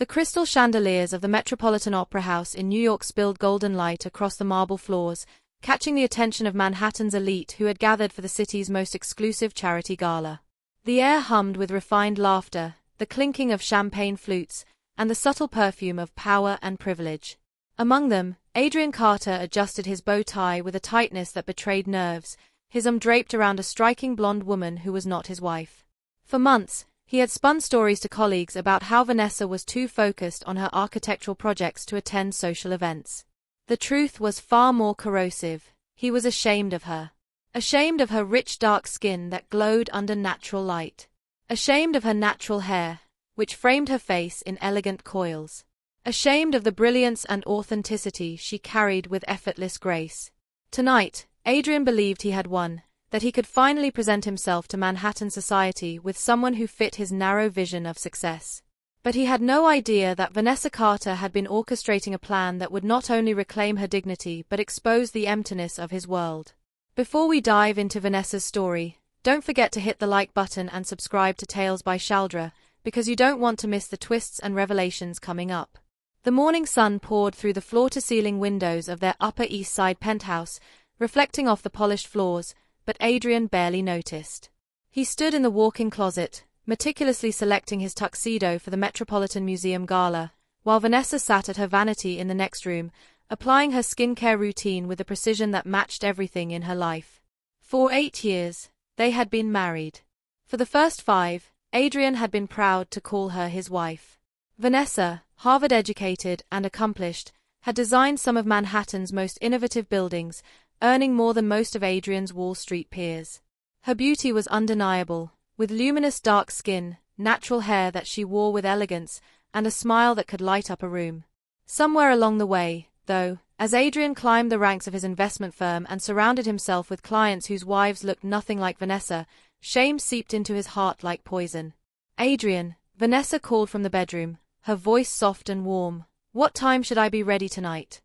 The crystal chandeliers of the Metropolitan Opera House in New York spilled golden light across the marble floors, catching the attention of Manhattan's elite who had gathered for the city's most exclusive charity gala. The air hummed with refined laughter, the clinking of champagne flutes, and the subtle perfume of power and privilege. Among them, Adrian Carter adjusted his bow tie with a tightness that betrayed nerves, his arm draped around a striking blonde woman who was not his wife. For months, he had spun stories to colleagues about how Vanessa was too focused on her architectural projects to attend social events. The truth was far more corrosive. He was ashamed of her. Ashamed of her rich dark skin that glowed under natural light. Ashamed of her natural hair, which framed her face in elegant coils. Ashamed of the brilliance and authenticity she carried with effortless grace. Tonight, Adrian believed he had won, that he could finally present himself to Manhattan society with someone who fit his narrow vision of success. But he had no idea that Vanessa Carter had been orchestrating a plan that would not only reclaim her dignity but expose the emptiness of his world. Before we dive into Vanessa's story, don't forget to hit the like button and subscribe to Tales by Shaldre, because you don't want to miss the twists and revelations coming up. The morning sun poured through the floor-to-ceiling windows of their Upper East Side penthouse, reflecting off the polished floors, but Adrian barely noticed. He stood in the walk-in closet, meticulously selecting his tuxedo for the Metropolitan Museum Gala, while Vanessa sat at her vanity in the next room, applying her skincare routine with a precision that matched everything in her life. For 8 years, they had been married. For the first 5, Adrian had been proud to call her his wife. Vanessa, Harvard-educated and accomplished, had designed some of Manhattan's most innovative buildings, earning more than most of Adrian's Wall Street peers. Her beauty was undeniable, with luminous dark skin, natural hair that she wore with elegance, and a smile that could light up a room. Somewhere along the way, though, as Adrian climbed the ranks of his investment firm and surrounded himself with clients whose wives looked nothing like Vanessa, shame seeped into his heart like poison. "Adrian," Vanessa called from the bedroom, her voice soft and warm. "What time should I be ready tonight?"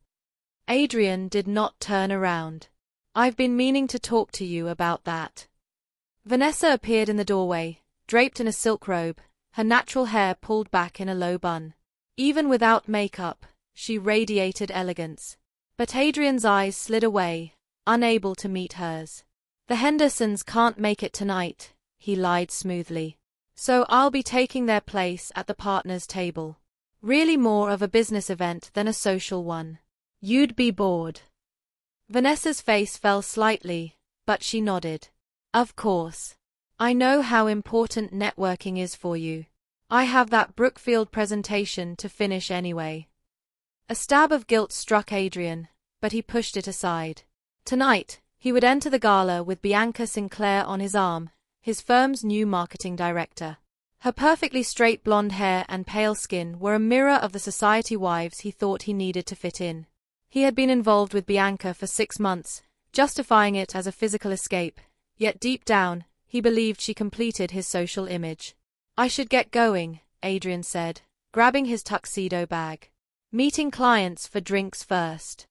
Adrian did not turn around. "I've been meaning to talk to you about that." Vanessa appeared in the doorway, draped in a silk robe, her natural hair pulled back in a low bun. Even without makeup, she radiated elegance. But Adrian's eyes slid away, unable to meet hers. "The Hendersons can't make it tonight," he lied smoothly. "So I'll be taking their place at the partners' table. Really more of a business event than a social one. You'd be bored." Vanessa's face fell slightly, but she nodded. "Of course. I know how important networking is for you. I have that Brookfield presentation to finish anyway." A stab of guilt struck Adrian, but he pushed it aside. Tonight, he would enter the gala with Bianca Sinclair on his arm, his firm's new marketing director. Her perfectly straight blonde hair and pale skin were a mirror of the society wives he thought he needed to fit in. He had been involved with Bianca for 6 months, justifying it as a physical escape, yet deep down, he believed she completed his social image. "I should get going," Adrian said, grabbing his tuxedo bag. "Meeting clients for drinks first."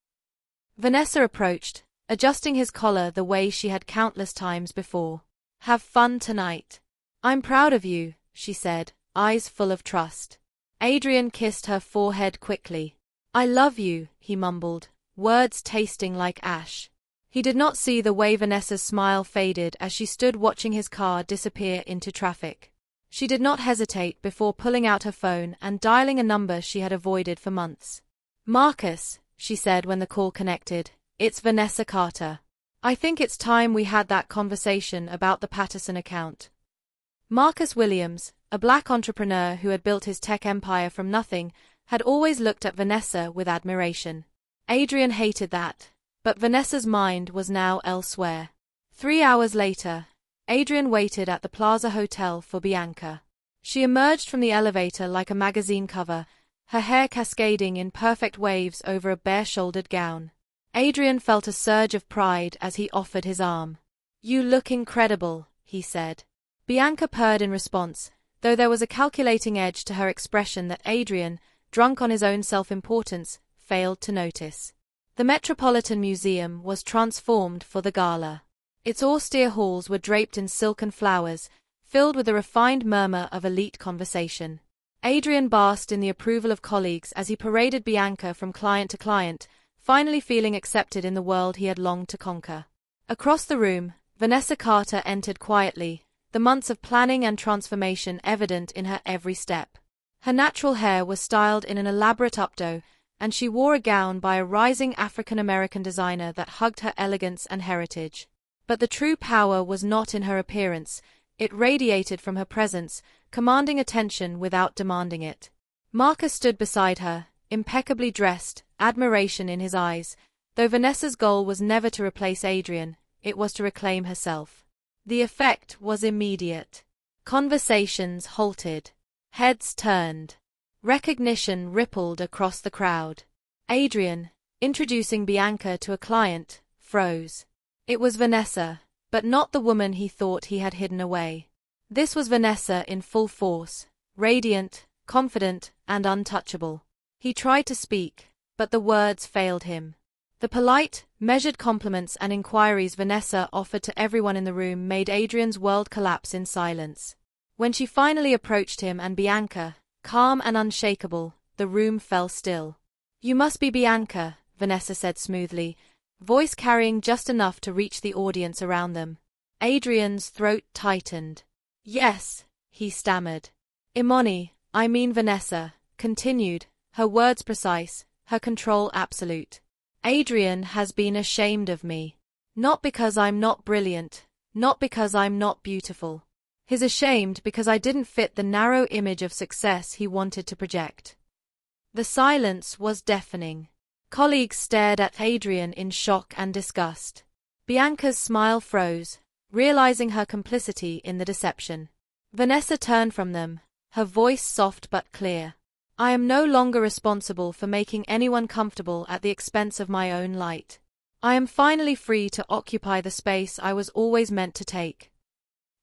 Vanessa approached, adjusting his collar the way she had countless times before. "Have fun tonight. I'm proud of you," she said, eyes full of trust. Adrian kissed her forehead quickly. "I love you," he mumbled, words tasting like ash. He did not see the way Vanessa's smile faded as she stood watching his car disappear into traffic. She did not hesitate before pulling out her phone and dialing a number she had avoided for months. "Marcus," she said when the call connected, "it's Vanessa Carter. I think it's time we had that conversation about the Patterson account." Marcus Williams, a black entrepreneur who had built his tech empire from nothing, had always looked at Vanessa with admiration. Adrian hated that, but Vanessa's mind was now elsewhere. 3 hours later, Adrian waited at the Plaza Hotel for Bianca. She emerged from the elevator like a magazine cover, her hair cascading in perfect waves over a bare-shouldered gown. Adrian felt a surge of pride as he offered his arm. "You look incredible," he said. Bianca purred in response, though there was a calculating edge to her expression that Adrian, drunk on his own self-importance, failed to notice. The Metropolitan Museum was transformed for the gala. Its austere halls were draped in silk and flowers, filled with the refined murmur of elite conversation. Adrian basked in the approval of colleagues as he paraded Bianca from client to client, finally feeling accepted in the world he had longed to conquer. Across the room, Vanessa Carter entered quietly, the months of planning and transformation evident in her every step. Her natural hair was styled in an elaborate updo, and she wore a gown by a rising African-American designer that hugged her elegance and heritage. But the true power was not in her appearance, it radiated from her presence, commanding attention without demanding it. Marcus stood beside her, impeccably dressed, admiration in his eyes. Though Vanessa's goal was never to replace Adrian, it was to reclaim herself. The effect was immediate. Conversations halted. Heads turned. Recognition rippled across the crowd. Adrian, introducing Bianca to a client, froze. It was Vanessa, but not the woman he thought he had hidden away. This was Vanessa in full force, radiant, confident, and untouchable. He tried to speak, but the words failed him. The polite, measured compliments and inquiries Vanessa offered to everyone in the room made Adrian's world collapse in silence. When she finally approached him and Bianca, calm and unshakable, the room fell still. "You must be Bianca," Vanessa said smoothly, voice carrying just enough to reach the audience around them. Adrian's throat tightened. "Yes," he stammered. "Imani, I mean Vanessa," continued, her words precise, her control absolute. "Adrian has been ashamed of me. Not because I'm not brilliant, not because I'm not beautiful. He's ashamed because I didn't fit the narrow image of success he wanted to project." The silence was deafening. Colleagues stared at Adrian in shock and disgust. Bianca's smile froze, realizing her complicity in the deception. Vanessa turned from them, her voice soft but clear. "I am no longer responsible for making anyone comfortable at the expense of my own light. I am finally free to occupy the space I was always meant to take."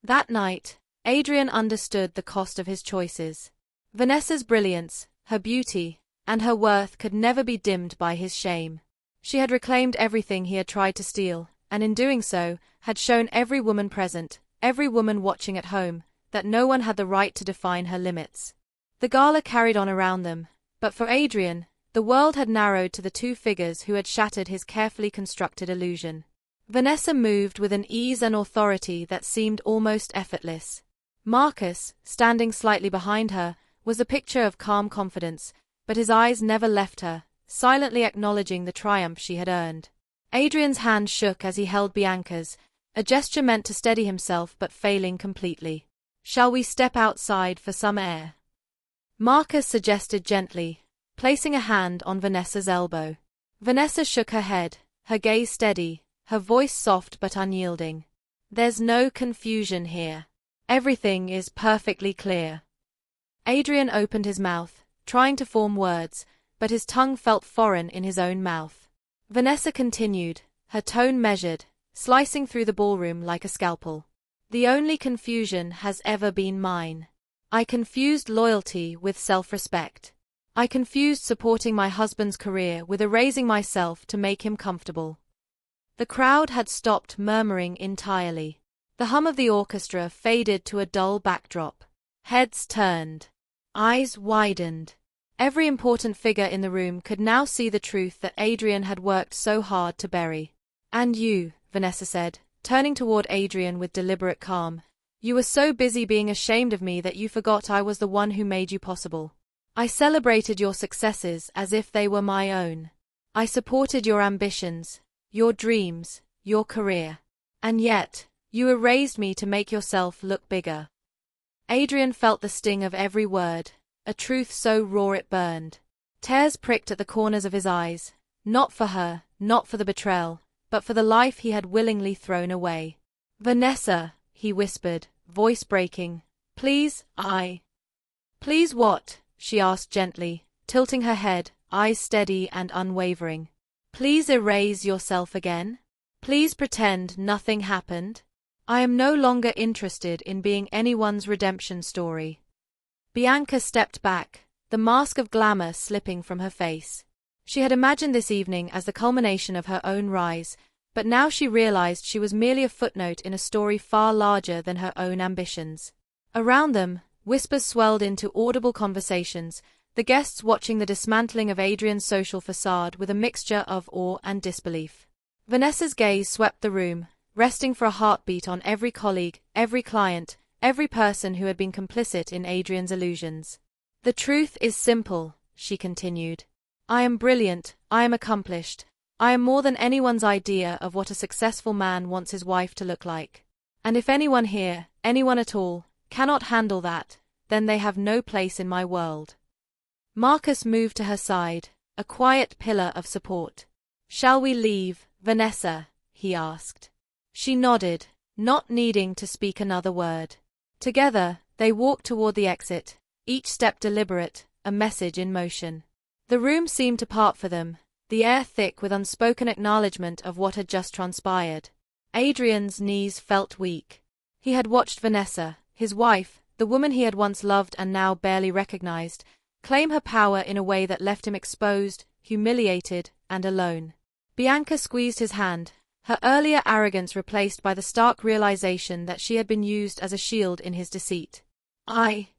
That night, Adrian understood the cost of his choices. Vanessa's brilliance, her beauty, and her worth could never be dimmed by his shame. She had reclaimed everything he had tried to steal, and in doing so, had shown every woman present, every woman watching at home, that no one had the right to define her limits. The gala carried on around them, but for Adrian, the world had narrowed to the two figures who had shattered his carefully constructed illusion. Vanessa moved with an ease and authority that seemed almost effortless. Marcus, standing slightly behind her, was a picture of calm confidence, but his eyes never left her, silently acknowledging the triumph she had earned. Adrian's hand shook as he held Bianca's, a gesture meant to steady himself but failing completely. "Shall we step outside for some air?" Marcus suggested gently, placing a hand on Vanessa's elbow. Vanessa shook her head, her gaze steady, her voice soft but unyielding. "There's no confusion here. Everything is perfectly clear." Adrian opened his mouth, trying to form words, but his tongue felt foreign in his own mouth. Vanessa continued, her tone measured, slicing through the ballroom like a scalpel. "The only confusion has ever been mine. I confused loyalty with self-respect. I confused supporting my husband's career with erasing myself to make him comfortable." The crowd had stopped murmuring entirely. The hum of the orchestra faded to a dull backdrop. Heads turned. Eyes widened. Every important figure in the room could now see the truth that Adrian had worked so hard to bury. "And you," Vanessa said, turning toward Adrian with deliberate calm, "you were so busy being ashamed of me that you forgot I was the one who made you possible. I celebrated your successes as if they were my own. I supported your ambitions, your dreams, your career. And yet, you erased me to make yourself look bigger." Adrian felt the sting of every word, a truth so raw it burned. Tears pricked at the corners of his eyes, not for her, not for the betrayal, but for the life he had willingly thrown away. "Vanessa," he whispered, voice breaking, "please, Please what?" she asked gently, tilting her head, eyes steady and unwavering. "Please erase yourself again? Please pretend nothing happened? I am no longer interested in being anyone's redemption story." Bianca stepped back, the mask of glamour slipping from her face. She had imagined this evening as the culmination of her own rise, but now she realized she was merely a footnote in a story far larger than her own ambitions. Around them, Whispers swelled into audible conversations, the guests watching the dismantling of Adrian's social facade with a mixture of awe and disbelief. Vanessa's gaze swept the room, resting for a heartbeat on every colleague, every client, every person who had been complicit in Adrian's illusions. "The truth is simple," she continued. "I am brilliant, I am accomplished, I am more than anyone's idea of what a successful man wants his wife to look like. And if anyone here, anyone at all, cannot handle that, then they have no place in my world." Marcus moved to her side, a quiet pillar of support. "Shall we leave, Vanessa?" he asked. She nodded, not needing to speak another word. Together, they walked toward the exit, each step deliberate, a message in motion. The room seemed to part for them, the air thick with unspoken acknowledgement of what had just transpired. Adrian's knees felt weak. He had watched Vanessa, his wife, the woman he had once loved and now barely recognized, claim her power in a way that left him exposed, humiliated, and alone. Bianca squeezed his hand, her earlier arrogance replaced by the stark realization that she had been used as a shield in his deceit.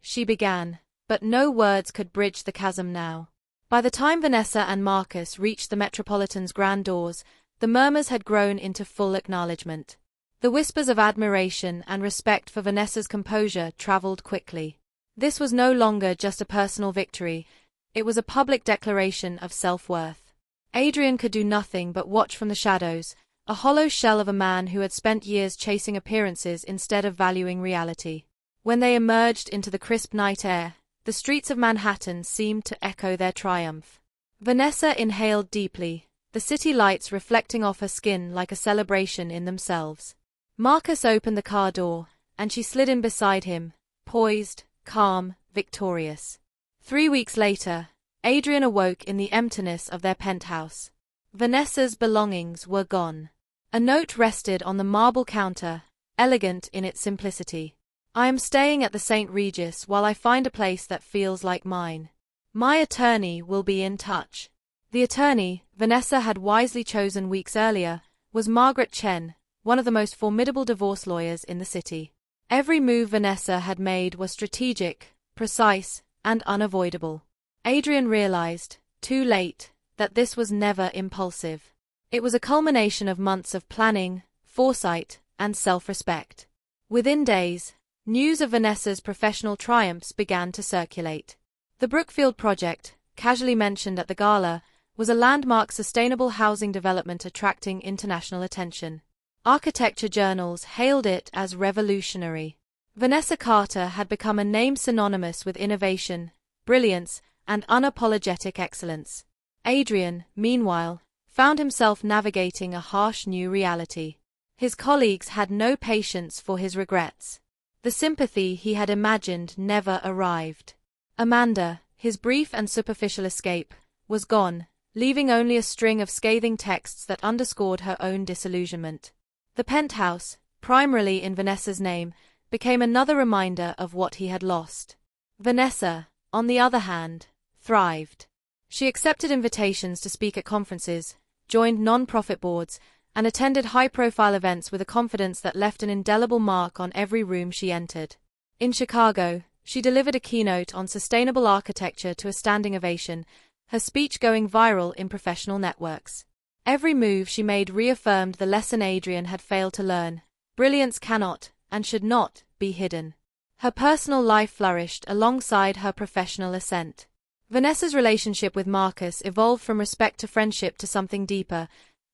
She began, but no words could bridge the chasm now. By the time Vanessa and Marcus reached the Metropolitan's grand doors, the murmurs had grown into full acknowledgement. The whispers of admiration and respect for Vanessa's composure traveled quickly. This was no longer just a personal victory, it was a public declaration of self-worth. Adrian could do nothing but watch from the shadows, a hollow shell of a man who had spent years chasing appearances instead of valuing reality. When they emerged into the crisp night air, the streets of Manhattan seemed to echo their triumph. Vanessa inhaled deeply, the city lights reflecting off her skin like a celebration in themselves. Marcus opened the car door, and she slid in beside him, poised, calm, victorious. 3 weeks later, Adrian awoke in the emptiness of their penthouse. Vanessa's belongings were gone. A note rested on the marble counter, elegant in its simplicity. "I am staying at the St. Regis while I find a place that feels like mine. My attorney will be in touch." The attorney, Vanessa had wisely chosen weeks earlier, was Margaret Chen, one of the most formidable divorce lawyers in the city. Every move Vanessa had made was strategic, precise, and unavoidable. Adrian realized, too late, that this was never impulsive. It was a culmination of months of planning, foresight, and self-respect. Within days, news of Vanessa's professional triumphs began to circulate. The Brookfield project, casually mentioned at the gala, was a landmark sustainable housing development attracting international attention. Architecture journals hailed it as revolutionary. Vanessa Carter had become a name synonymous with innovation, brilliance, and unapologetic excellence. Adrian, meanwhile, found himself navigating a harsh new reality. His colleagues had no patience for his regrets. The sympathy he had imagined never arrived. Amanda, his brief and superficial escape, was gone, leaving only a string of scathing texts that underscored her own disillusionment. The penthouse, primarily in Vanessa's name, became another reminder of what he had lost. Vanessa, on the other hand, thrived. She accepted invitations to speak at conferences, joined non-profit boards, and attended high-profile events with a confidence that left an indelible mark on every room she entered. In Chicago, she delivered a keynote on sustainable architecture to a standing ovation, her speech going viral in professional networks. Every move she made reaffirmed the lesson Adrian had failed to learn: brilliance cannot, and should not, be hidden. Her personal life flourished alongside her professional ascent. Vanessa's relationship with Marcus evolved from respect to friendship to something deeper,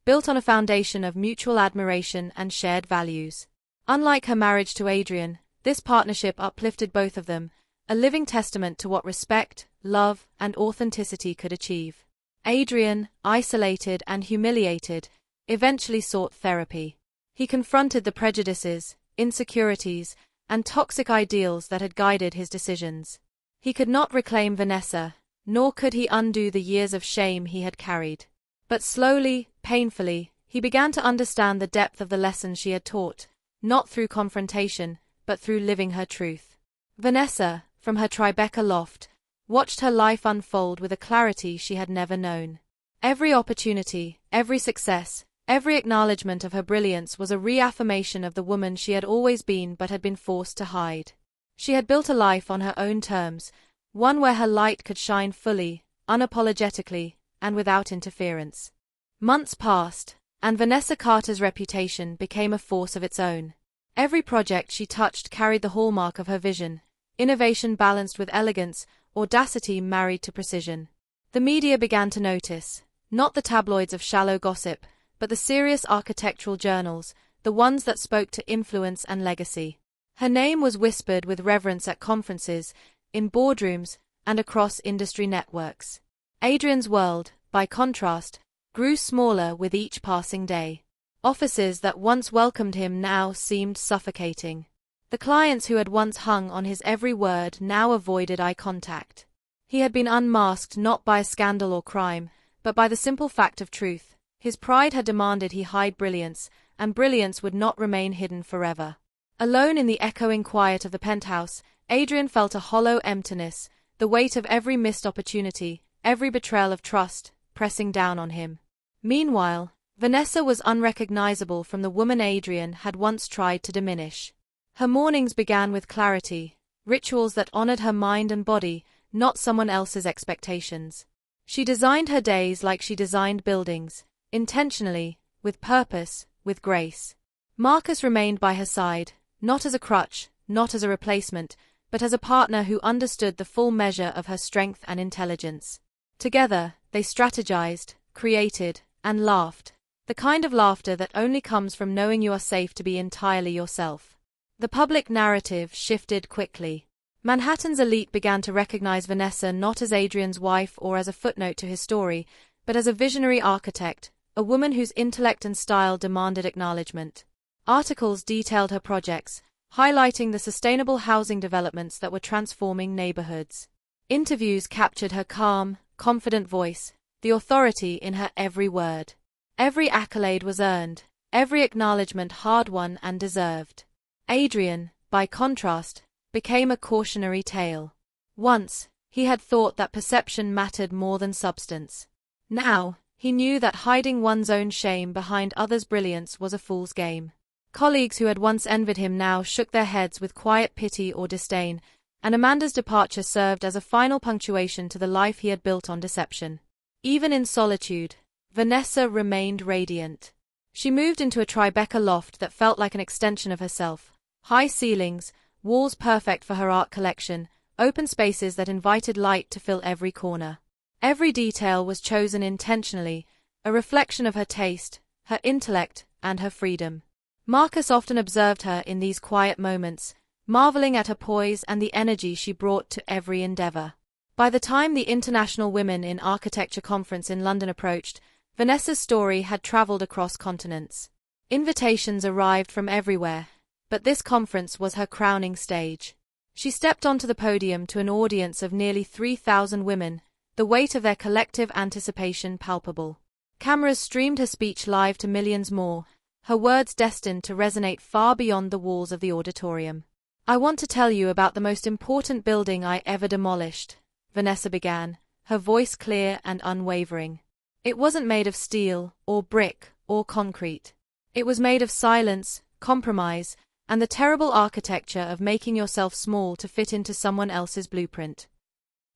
built on a foundation of mutual admiration and shared values. Unlike her marriage to Adrian, this partnership uplifted both of them, a living testament to what respect, love, and authenticity could achieve. Adrian, isolated and humiliated, eventually sought therapy. He confronted the prejudices, insecurities, and toxic ideals that had guided his decisions. He could not reclaim Vanessa, nor could he undo the years of shame he had carried. But slowly, painfully, he began to understand the depth of the lessons she had taught, not through confrontation, but through living her truth. Vanessa, from her Tribeca loft, watched her life unfold with a clarity she had never known. Every opportunity, every success, every acknowledgement of her brilliance was a reaffirmation of the woman she had always been but had been forced to hide. She had built a life on her own terms, one where her light could shine fully, unapologetically, and without interference. Months passed, and Vanessa Carter's reputation became a force of its own. Every project she touched carried the hallmark of her vision, innovation balanced with elegance, audacity married to precision. The media began to notice, not the tabloids of shallow gossip, but the serious architectural journals, the ones that spoke to influence and legacy. Her name was whispered with reverence at conferences, in boardrooms, and across industry networks. Adrian's world, by contrast, grew smaller with each passing day. Offices that once welcomed him now seemed suffocating. The clients who had once hung on his every word now avoided eye contact. He had been unmasked not by scandal or crime, but by the simple fact of truth. His pride had demanded he hide brilliance, and brilliance would not remain hidden forever. Alone in the echoing quiet of the penthouse, Adrian felt a hollow emptiness, the weight of every missed opportunity, every betrayal of trust, pressing down on him. Meanwhile, Vanessa was unrecognizable from the woman Adrian had once tried to diminish. Her mornings began with clarity, rituals that honored her mind and body, not someone else's expectations. She designed her days like she designed buildings, intentionally, with purpose, with grace. Marcus remained by her side, not as a crutch, not as a replacement, but as a partner who understood the full measure of her strength and intelligence. Together, they strategized, created, and laughed, the kind of laughter that only comes from knowing you are safe to be entirely yourself. The public narrative shifted quickly. Manhattan's elite began to recognize Vanessa not as Adrian's wife or as a footnote to his story, but as a visionary architect, a woman whose intellect and style demanded acknowledgement. Articles detailed her projects, highlighting the sustainable housing developments that were transforming neighborhoods. Interviews captured her calm, confident voice, the authority in her every word. Every accolade was earned, every acknowledgement hard-won and deserved. Adrian, by contrast, became a cautionary tale. Once, he had thought that perception mattered more than substance. Now, he knew that hiding one's own shame behind others' brilliance was a fool's game. Colleagues who had once envied him now shook their heads with quiet pity or disdain, and Amanda's departure served as a final punctuation to the life he had built on deception. Even in solitude, Vanessa remained radiant. She moved into a Tribeca loft that felt like an extension of herself. High ceilings, walls perfect for her art collection, open spaces that invited light to fill every corner. Every detail was chosen intentionally, a reflection of her taste, her intellect, and her freedom. Marcus often observed her in these quiet moments, marveling at her poise and the energy she brought to every endeavor. By the time the International Women in Architecture Conference in London approached, Vanessa's story had traveled across continents. Invitations arrived from everywhere, but this conference was her crowning stage. She stepped onto the podium to an audience of nearly 3,000 women, the weight of their collective anticipation palpable. Cameras streamed her speech live to millions more, her words destined to resonate far beyond the walls of the auditorium. "I want to tell you about the most important building I ever demolished," Vanessa began, her voice clear and unwavering. It wasn't made of steel, or brick, or concrete. It was made of silence, compromise, and the terrible architecture of making yourself small to fit into someone else's blueprint.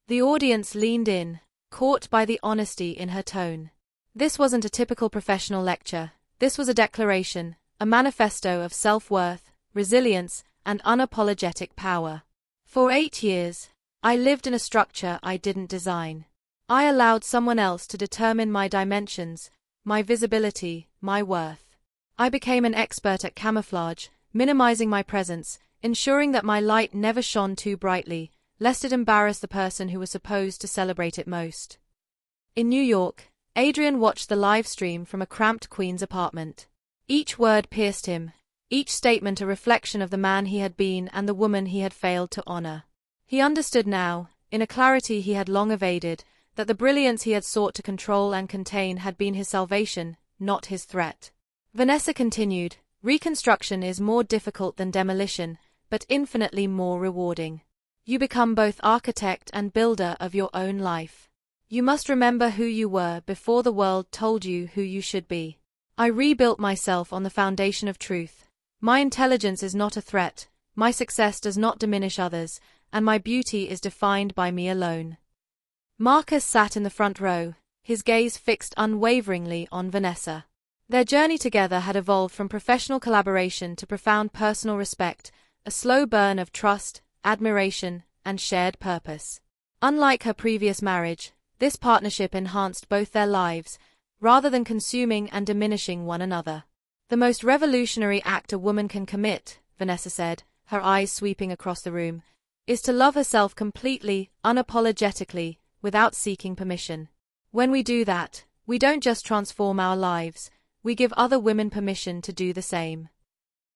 The audience leaned in, caught by the honesty in her tone. This wasn't a typical professional lecture. This was a declaration, a manifesto of self-worth, resilience, and unapologetic power. "For 8 years, I lived in a structure I didn't design. I allowed someone else to determine my dimensions, my visibility, my worth. I became an expert at camouflage, minimizing my presence, ensuring that my light never shone too brightly, lest it embarrass the person who was supposed to celebrate it most." In New York, Adrian watched the live stream from a cramped Queens apartment. Each word pierced him, each statement a reflection of the man he had been and the woman he had failed to honor. He understood now, in a clarity he had long evaded, that the brilliance he had sought to control and contain had been his salvation, not his threat. Vanessa continued, "Reconstruction is more difficult than demolition, but infinitely more rewarding. You become both architect and builder of your own life. You must remember who you were before the world told you who you should be. I rebuilt myself on the foundation of truth. My intelligence is not a threat, My success does not diminish others, and my beauty is defined by me alone. Marcus sat in the front row, his gaze fixed unwaveringly on Vanessa. Their journey together had evolved from professional collaboration to profound personal respect, a slow burn of trust, admiration, and shared purpose. Unlike her previous marriage, this partnership enhanced both their lives, rather than consuming and diminishing one another. The most revolutionary act a woman can commit, Vanessa said, her eyes sweeping across the room, is to love herself completely, unapologetically, without seeking permission. When we do that, we don't just transform our lives, we give other women permission to do the same.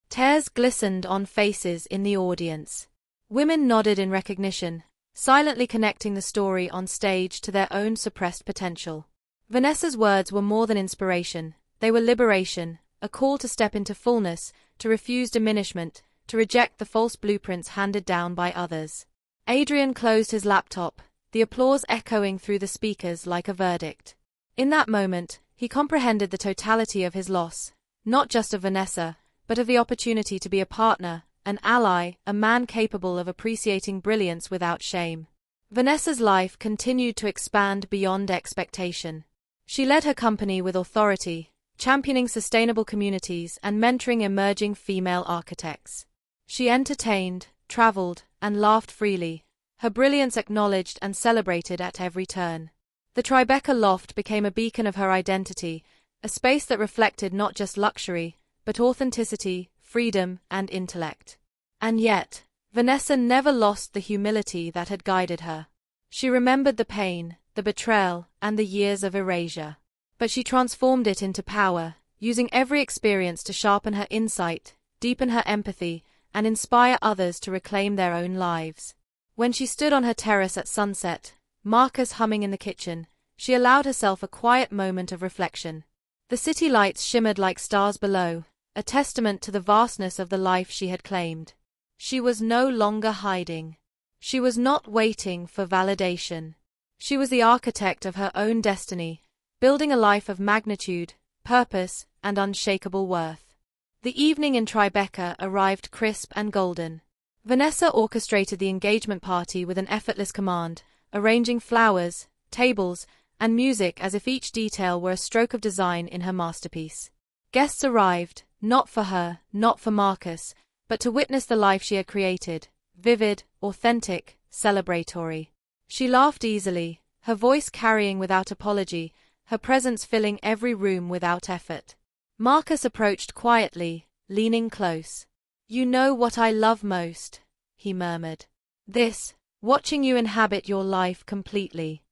Tears glistened on faces in the audience. Women nodded in recognition, silently connecting the story on stage to their own suppressed potential. Vanessa's words were more than inspiration, they were liberation, a call to step into fullness, to refuse diminishment, to reject the false blueprints handed down by others. Adrian closed his laptop, the applause echoing through the speakers like a verdict. In that moment, he comprehended the totality of his loss, not just of Vanessa, but of the opportunity to be a partner, an ally, a man capable of appreciating brilliance without shame. Vanessa's life continued to expand beyond expectation. She led her company with authority, championing sustainable communities and mentoring emerging female architects. She entertained, traveled, and laughed freely, her brilliance acknowledged and celebrated at every turn. The Tribeca loft became a beacon of her identity, a space that reflected not just luxury, but authenticity, freedom, and intellect. And yet, Vanessa never lost the humility that had guided her. She remembered the pain, the betrayal, and the years of erasure. But she transformed it into power, using every experience to sharpen her insight, deepen her empathy, and inspire others to reclaim their own lives. When she stood on her terrace at sunset, Marcus humming in the kitchen, she allowed herself a quiet moment of reflection. The city lights shimmered like stars below, a testament to the vastness of the life she had claimed. She was no longer hiding. She was not waiting for validation. She was the architect of her own destiny, building a life of magnitude, purpose, and unshakable worth. The evening in Tribeca arrived crisp and golden. Vanessa orchestrated the engagement party with an effortless command, arranging flowers, tables, and music as if each detail were a stroke of design in her masterpiece. Guests arrived, not for her, not for Marcus, but to witness the life she had created, vivid, authentic, celebratory. She laughed easily, her voice carrying without apology, her presence filling every room without effort. Marcus approached quietly, leaning close. "You know what I love most," he murmured. "This, watching you inhabit your life completely."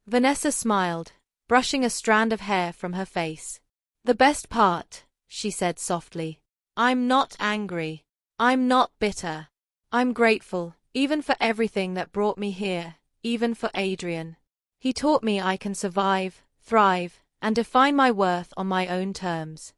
Vanessa smiled, brushing a strand of hair from her face. "The best part," she said softly. "I'm not angry. I'm not bitter. I'm grateful, even for everything that brought me here, even for Adrian. He taught me I can survive, thrive, and define my worth on my own terms."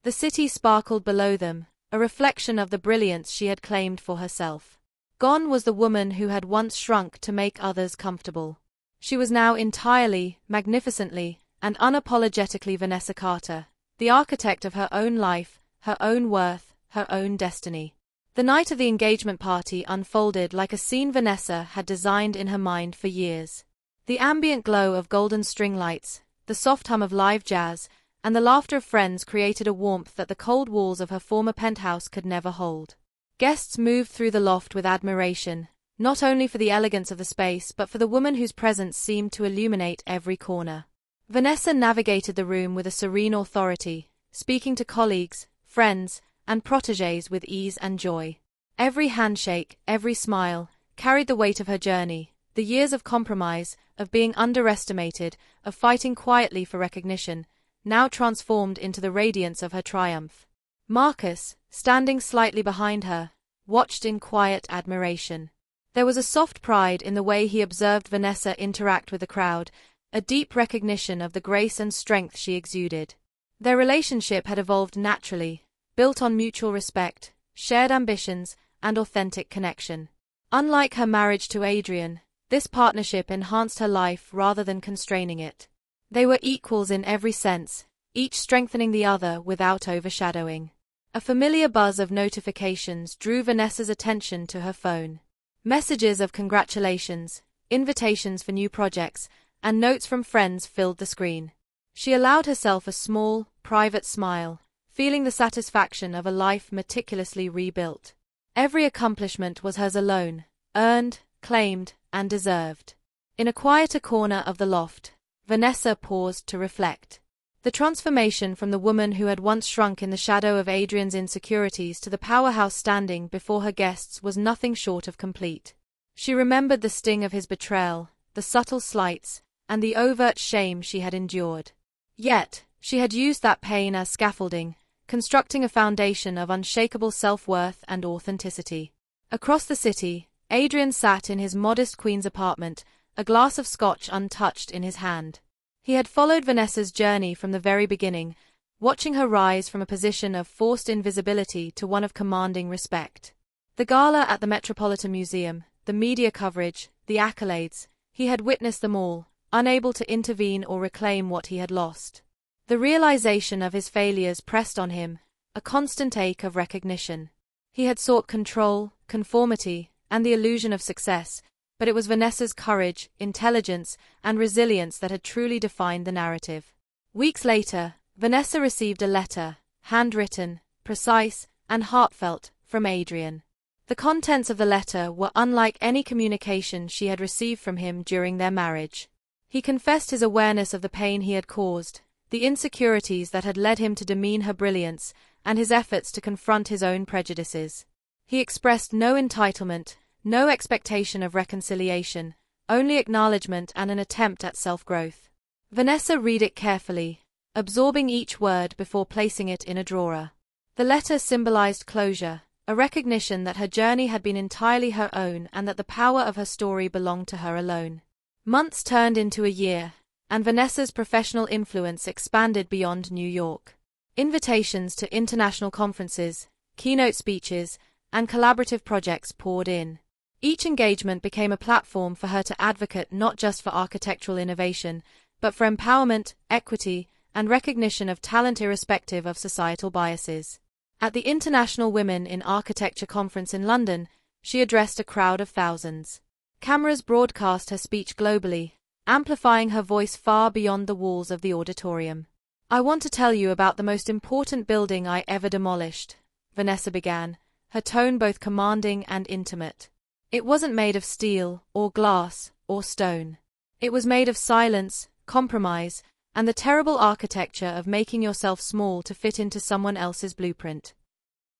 The city sparkled below them, a reflection of the brilliance she had claimed for herself. Gone was the woman who had once shrunk to make others comfortable. She was now entirely, magnificently, and unapologetically Vanessa Carter, the architect of her own life, her own worth, her own destiny. The night of the engagement party unfolded like a scene Vanessa had designed in her mind for years. The ambient glow of golden string lights, the soft hum of live jazz, and the laughter of friends created a warmth that the cold walls of her former penthouse could never hold. Guests moved through the loft with admiration, not only for the elegance of the space but for the woman whose presence seemed to illuminate every corner. Vanessa navigated the room with a serene authority, speaking to colleagues, friends, and protégés with ease and joy. Every handshake, every smile, carried the weight of her journey, the years of compromise, of being underestimated, of fighting quietly for recognition, now transformed into the radiance of her triumph. Marcus, standing slightly behind her, watched in quiet admiration. There was a soft pride in the way he observed Vanessa interact with the crowd, a deep recognition of the grace and strength she exuded. Their relationship had evolved naturally, built on mutual respect, shared ambitions, and authentic connection. Unlike her marriage to Adrian, this partnership enhanced her life rather than constraining it. They were equals in every sense, each strengthening the other without overshadowing. A familiar buzz of notifications drew Vanessa's attention to her phone. Messages of congratulations, invitations for new projects, and notes from friends filled the screen. She allowed herself a small, private smile, feeling the satisfaction of a life meticulously rebuilt. Every accomplishment was hers alone, earned, claimed, and deserved. In a quieter corner of the loft, Vanessa paused to reflect. The transformation from the woman who had once shrunk in the shadow of Adrian's insecurities to the powerhouse standing before her guests was nothing short of complete. She remembered the sting of his betrayal, the subtle slights, and the overt shame she had endured. Yet, she had used that pain as scaffolding, constructing a foundation of unshakable self-worth and authenticity. Across the city, Adrian sat in his modest queen's apartment, a glass of scotch untouched in his hand. He had followed Vanessa's journey from the very beginning, watching her rise from a position of forced invisibility to one of commanding respect. The gala at the Metropolitan Museum, the media coverage, the accolades, he had witnessed them all, unable to intervene or reclaim what he had lost. The realization of his failures pressed on him, a constant ache of recognition. He had sought control, conformity, and the illusion of success, but it was Vanessa's courage, intelligence, and resilience that had truly defined the narrative. Weeks later, Vanessa received a letter, handwritten, precise, and heartfelt, from Adrian. The contents of the letter were unlike any communication she had received from him during their marriage. He confessed his awareness of the pain he had caused, the insecurities that had led him to demean her brilliance, and his efforts to confront his own prejudices. He expressed no entitlement, no expectation of reconciliation, only acknowledgement and an attempt at self-growth. Vanessa read it carefully, absorbing each word before placing it in a drawer. The letter symbolized closure, a recognition that her journey had been entirely her own and that the power of her story belonged to her alone. Months turned into a year, and Vanessa's professional influence expanded beyond New York. Invitations to international conferences, keynote speeches, and collaborative projects poured in. Each engagement became a platform for her to advocate not just for architectural innovation, but for empowerment, equity, and recognition of talent irrespective of societal biases. At the International Women in Architecture Conference in London, she addressed a crowd of thousands. Cameras broadcast her speech globally, amplifying her voice far beyond the walls of the auditorium. "I want to tell you about the most important building I ever demolished," Vanessa began, her tone both commanding and intimate. It wasn't made of steel, or glass, or stone. It was made of silence, compromise, and the terrible architecture of making yourself small to fit into someone else's blueprint.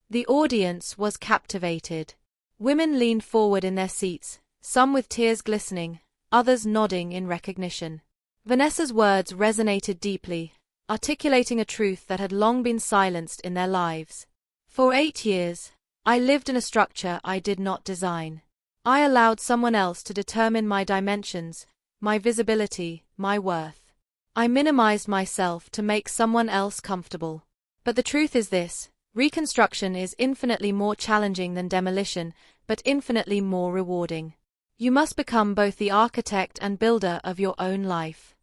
The audience was captivated. Women leaned forward in their seats, some with tears glistening, others nodding in recognition. Vanessa's words resonated deeply, articulating a truth that had long been silenced in their lives. "For 8 years, I lived in a structure I did not design. I allowed someone else to determine my dimensions, my visibility, my worth. I minimized myself to make someone else comfortable. But the truth is this: reconstruction is infinitely more challenging than demolition, but infinitely more rewarding. You must become both the architect and builder of your own life."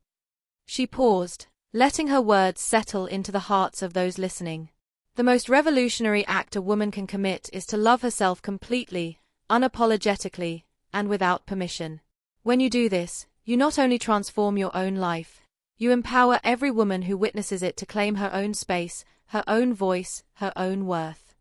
She paused, letting her words settle into the hearts of those listening. The most revolutionary act a woman can commit is to love herself completely, unapologetically, and without permission. When you do this, you not only transform your own life, you empower every woman who witnesses it to claim her own space, her own voice, her own worth.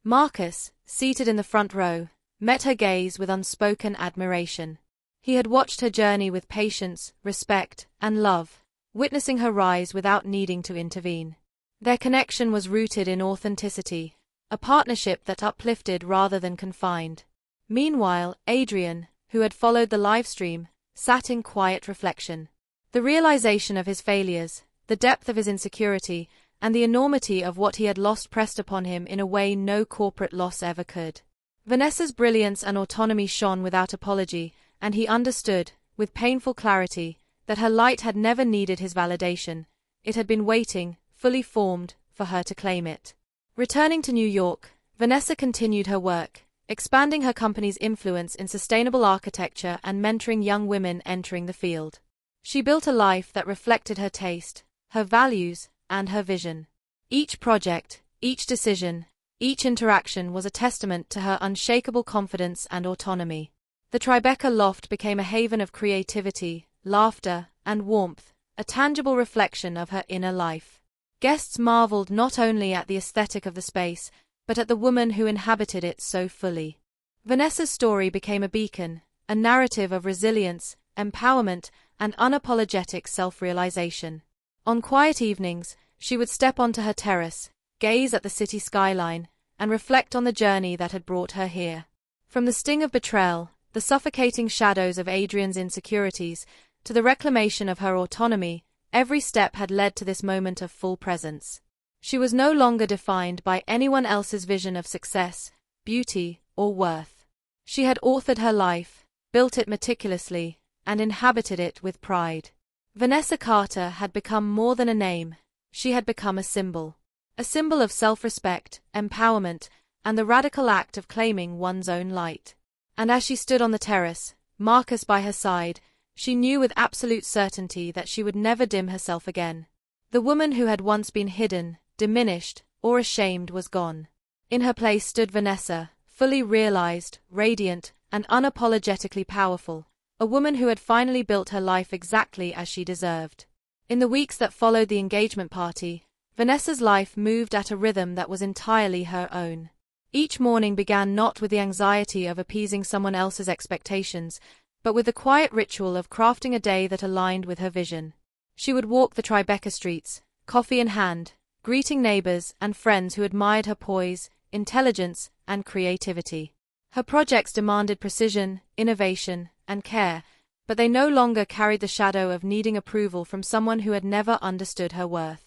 Marcus, seated in the front row, met her gaze with unspoken admiration. He had watched her journey with patience, respect, and love, witnessing her rise without needing to intervene. Their connection was rooted in authenticity, a partnership that uplifted rather than confined. Meanwhile, Adrian, who had followed the live stream, sat in quiet reflection. The realization of his failures, the depth of his insecurity, and the enormity of what he had lost pressed upon him in a way no corporate loss ever could. Vanessa's brilliance and autonomy shone without apology, and he understood, with painful clarity, that her light had never needed his validation. It had been waiting, fully formed, for her to claim it. Returning to New York, Vanessa continued her work, expanding her company's influence in sustainable architecture and mentoring young women entering the field. She built a life that reflected her taste, her values, and her vision. Each project, Each decision, each interaction was a testament to her unshakable confidence and autonomy. The Tribeca loft became a haven of creativity, laughter, and warmth, a tangible reflection of her inner life. Guests marveled not only at the aesthetic of the space, but at the woman who inhabited it so fully. Vanessa's story became a beacon, a narrative of resilience, empowerment, and unapologetic self-realization. On quiet evenings, she would step onto her terrace, gaze at the city skyline, and reflect on the journey that had brought her here. From the sting of betrayal, the suffocating shadows of Adrian's insecurities, to the reclamation of her autonomy, every step had led to this moment of full presence. She was no longer defined by anyone else's vision of success, beauty, or worth. She had authored her life, built it meticulously, and inhabited it with pride. Vanessa Carter had become more than a name. She had become a symbol. A symbol of self-respect, empowerment, and the radical act of claiming one's own light. And as she stood on the terrace, Marcus by her side, she knew with absolute certainty that she would never dim herself again. The woman who had once been hidden, diminished, or ashamed was gone. In her place stood Vanessa, fully realized, radiant, and unapologetically powerful, a woman who had finally built her life exactly as she deserved. In the weeks that followed the engagement party, Vanessa's life moved at a rhythm that was entirely her own. Each morning began not with the anxiety of appeasing someone else's expectations, but with the quiet ritual of crafting a day that aligned with her vision. She would walk the Tribeca streets, coffee in hand, greeting neighbors and friends who admired her poise, intelligence, and creativity. Her projects demanded precision, innovation, and care, but they no longer carried the shadow of needing approval from someone who had never understood her worth.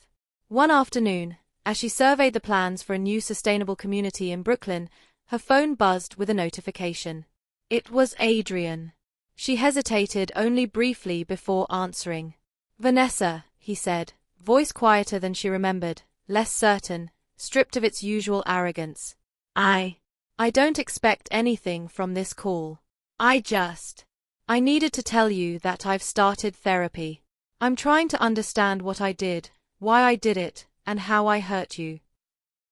One afternoon, as she surveyed the plans for a new sustainable community in Brooklyn, her phone buzzed with a notification. It was Adrian. She hesitated only briefly before answering. "Vanessa," he said, voice quieter than she remembered, less certain, stripped of its usual arrogance. I don't expect anything from this call. I needed to tell you that I've started therapy. I'm trying to understand what I did, why I did it, and how I hurt you."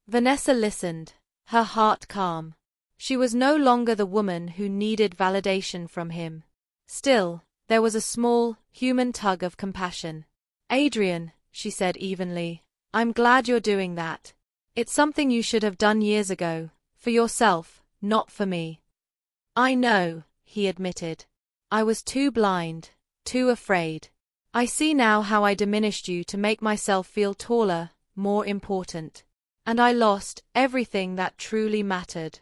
Vanessa listened, her heart calm. She was no longer the woman who needed validation from him. Still, there was a small, human tug of compassion. "Adrian," she said evenly, "I'm glad you're doing that. It's something you should have done years ago, for yourself, not for me." "I know," he admitted. "I was too blind, too afraid. I see now how I diminished you to make myself feel taller, more important. And I lost everything that truly mattered."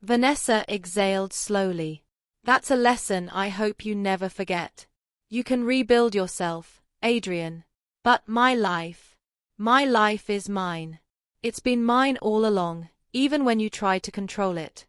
Vanessa exhaled slowly. "That's a lesson I hope you never forget. You can rebuild yourself, Adrian. But my life is mine. It's been mine all along, even when you tried to control it."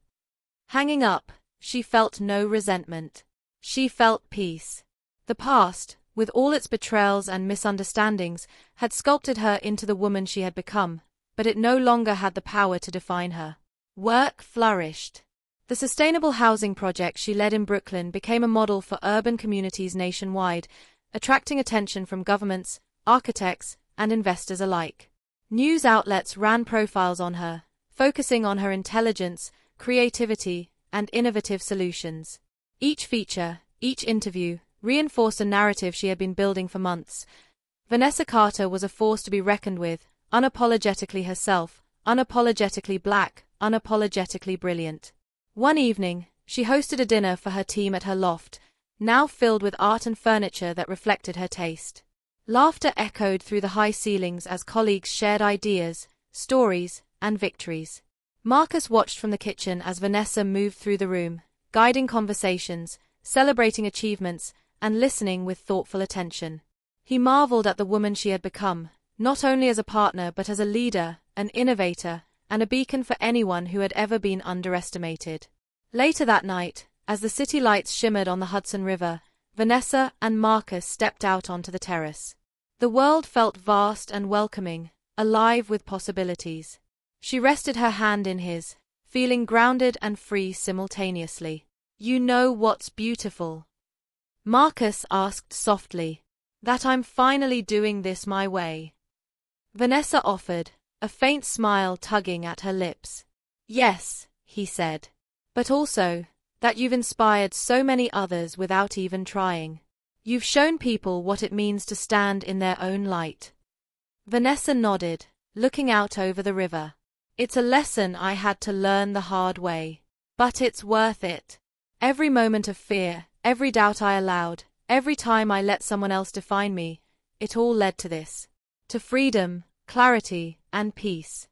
Hanging up, she felt no resentment. She felt peace. The past, with all its betrayals and misunderstandings, had sculpted her into the woman she had become, but it no longer had the power to define her. Work flourished. The sustainable housing project she led in Brooklyn became a model for urban communities nationwide, attracting attention from governments, architects, and investors alike. News outlets ran profiles on her, focusing on her intelligence, creativity, and innovative solutions. Each feature, each interview, reinforced a narrative she had been building for months. Vanessa Carter was a force to be reckoned with, unapologetically herself, unapologetically black, unapologetically brilliant. One evening, she hosted a dinner for her team at her loft, now filled with art and furniture that reflected her taste. Laughter echoed through the high ceilings as colleagues shared ideas, stories, and victories. Marcus watched from the kitchen as Vanessa moved through the room, guiding conversations, celebrating achievements, and listening with thoughtful attention. He marveled at the woman she had become, not only as a partner but as a leader, an innovator, and a beacon for anyone who had ever been underestimated. Later that night, as the city lights shimmered on the Hudson River, Vanessa and Marcus stepped out onto the terrace. The world felt vast and welcoming, alive with possibilities. She rested her hand in his, feeling grounded and free simultaneously. "You know what's beautiful?" Marcus asked softly. "That I'm finally doing this my way." Vanessa offered, a faint smile tugging at her lips. "Yes," he said. "But also, that you've inspired so many others without even trying. You've shown people what it means to stand in their own light." Vanessa nodded, looking out over the river. "It's a lesson I had to learn the hard way. But it's worth it. Every moment of fear, every doubt I allowed, every time I let someone else define me, it all led to this. To freedom, clarity, and peace."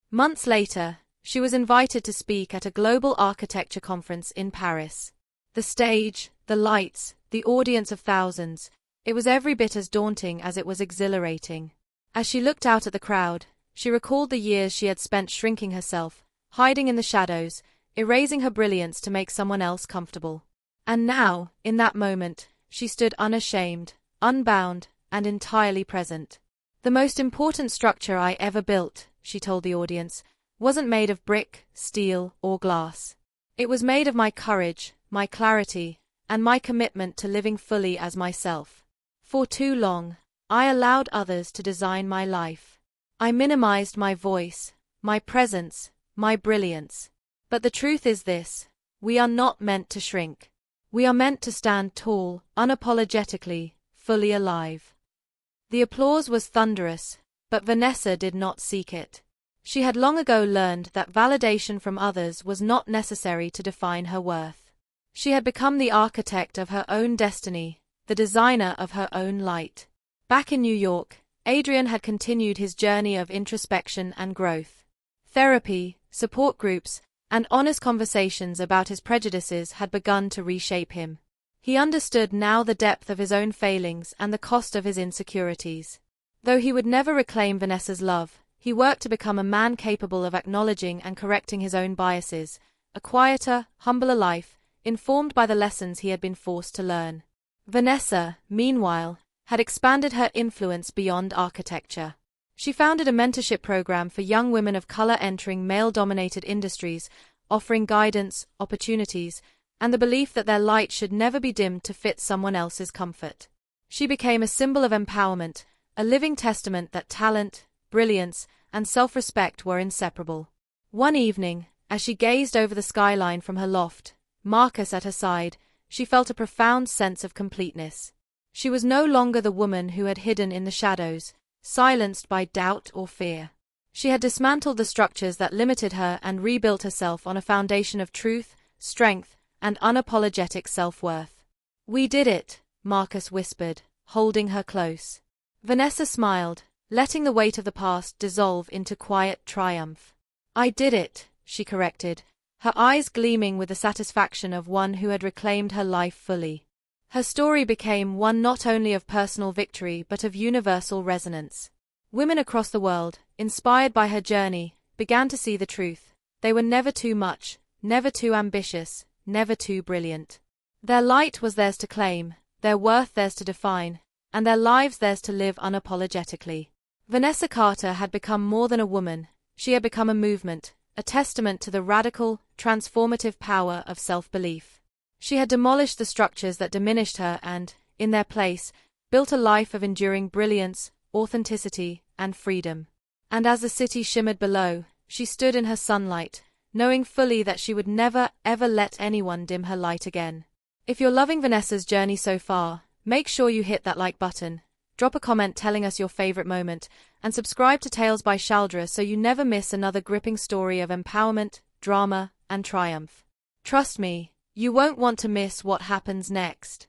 Months later, she was invited to speak at a global architecture conference in Paris. The stage, the lights, the audience of thousands, it was every bit as daunting as it was exhilarating. As she looked out at the crowd, she recalled the years she had spent shrinking herself, hiding in the shadows, erasing her brilliance to make someone else comfortable. And now, in that moment, she stood unashamed, unbound, and entirely present. "The most important structure I ever built," she told the audience, "wasn't made of brick, steel, or glass. It was made of my courage, my clarity, and my commitment to living fully as myself. For too long, I allowed others to design my life. I minimized my voice, my presence, my brilliance. But the truth is this: we are not meant to shrink. We are meant to stand tall, unapologetically, fully alive." The applause was thunderous, but Vanessa did not seek it. She had long ago learned that validation from others was not necessary to define her worth. She had become the architect of her own destiny, the designer of her own light. Back in New York, Adrian had continued his journey of introspection and growth. Therapy, support groups, and honest conversations about his prejudices had begun to reshape him. He understood now the depth of his own failings and the cost of his insecurities. Though he would never reclaim Vanessa's love, he worked to become a man capable of acknowledging and correcting his own biases, a quieter, humbler life, informed by the lessons he had been forced to learn. Vanessa, meanwhile, had expanded her influence beyond architecture. She founded a mentorship program for young women of color entering male-dominated industries, offering guidance, opportunities, and the belief that their light should never be dimmed to fit someone else's comfort. She became a symbol of empowerment, a living testament that talent, brilliance, and self-respect were inseparable. One evening, as she gazed over the skyline from her loft, Marcus at her side, she felt a profound sense of completeness. She was no longer the woman who had hidden in the shadows, silenced by doubt or fear. She had dismantled the structures that limited her and rebuilt herself on a foundation of truth, strength, and unapologetic self-worth. "We did it," Marcus whispered, holding her close. Vanessa smiled, letting the weight of the past dissolve into quiet triumph. "I did it," she corrected, her eyes gleaming with the satisfaction of one who had reclaimed her life fully. Her story became one not only of personal victory but of universal resonance. Women across the world, inspired by her journey, began to see the truth. They were never too much, never too ambitious, never too brilliant. Their light was theirs to claim, their worth theirs to define, and their lives theirs to live unapologetically. Vanessa Carter had become more than a woman. She had become a movement, a testament to the radical, transformative power of self-belief. She had demolished the structures that diminished her and, in their place, built a life of enduring brilliance, authenticity, and freedom. And as the city shimmered below, she stood in her sunlight, knowing fully that she would never, ever let anyone dim her light again. If you're loving Vanessa's journey so far, make sure you hit that like button, drop a comment telling us your favorite moment, and subscribe to Tales by Shaldre so you never miss another gripping story of empowerment, drama, and triumph. Trust me, you won't want to miss what happens next.